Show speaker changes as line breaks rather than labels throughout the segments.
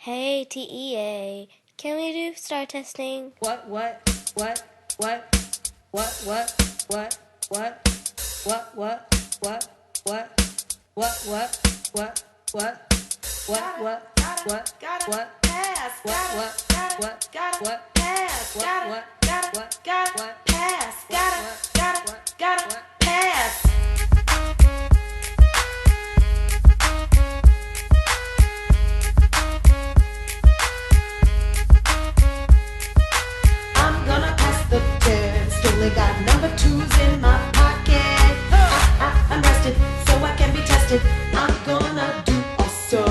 Hey, TEA, can we do star testing?
What, pass. I'm gonna pass the test. Only got number twos in my pocket. I'm rested, so I can be tested. I'm gonna do awesome.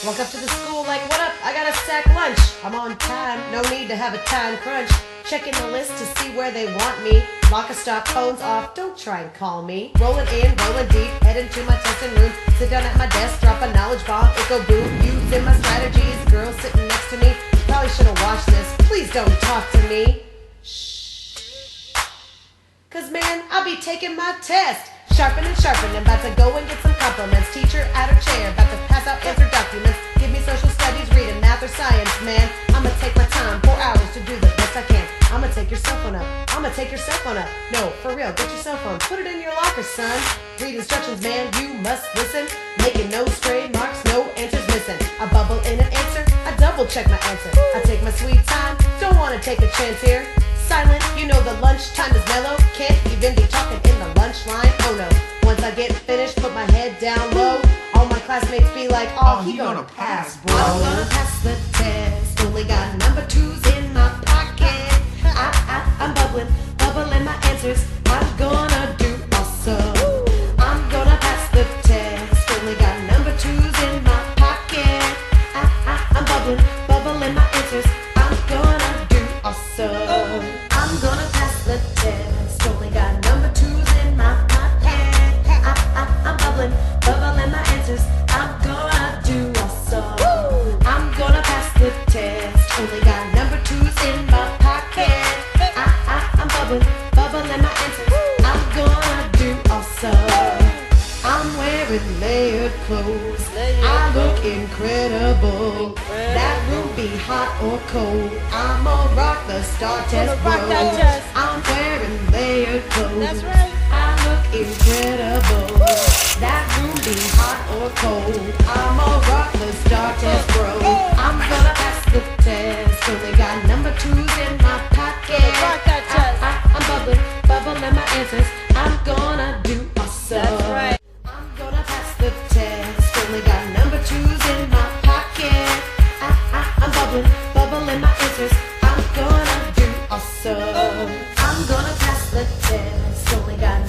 Walk up to the school like, what up? I got a sack lunch. I'm on time, no need to have a time crunch. Checking the list to see where they want me. Lock a stop, phones off, don't try and call me. Rolling in, rolling deep, head into my testing room. Sit down at my desk, drop a knowledge bomb, echo boom. Using my strategies, girl sitting next to me. Probably should've watched this, please don't talk to me. Shh. Cause man, I'll be taking my test. Sharpening, about to go and get some compliments. Teacher out of chair, about to pass out answer documents. Give me social studies, reading math or science, man. I'ma take my time, 4 hours to do the best I can. I'ma take your cell phone up, No, for real, get your cell phone, put it in your locker, son. Read instructions, man, you must listen. Making no stray marks, no answers missing. I bubble in an answer, I double check my answer. I take my sweet time, don't wanna take a chance here. Silent, you know the lunchtime is mellow. Can't even be talking in the lunch line, oh no. Once I get finished, put my head down low. All my classmates be like, oh, he gonna pass, bro. I'm gonna pass the test, only got number twos in my pocket. I'm bubbling my answers. I'm gonna do awesome. I'm gonna pass the test, only got number twos in my pocket. I'm bubbling my answers. I'm gonna do awesome. I'm gonna pass the test, only got number twos in my pocket. I'm bubbling my answers. I'm gonna do awesome. I'm gonna pass the test, only got number twos in my pocket. I'm bubbling my answers. I'm gonna do awesome. I'm wearing layered clothes. I look incredible. That room be hot or cold. I'ma rock the star test, bro. I'm wearing layered clothes.
That's right.
I look incredible. That room be hot or cold. I'ma rock the star test, bro. I'm gonna pass the test. Only got number twos in my pocket.
Rock that chest.
I'm bubbling my answers. I'm gonna do awesome.
That's right.
I'm gonna pass the test. Only got number twos in my pocket. I'm bubbling my answers. I'm gonna do awesome. I'm gonna pass the test. Only got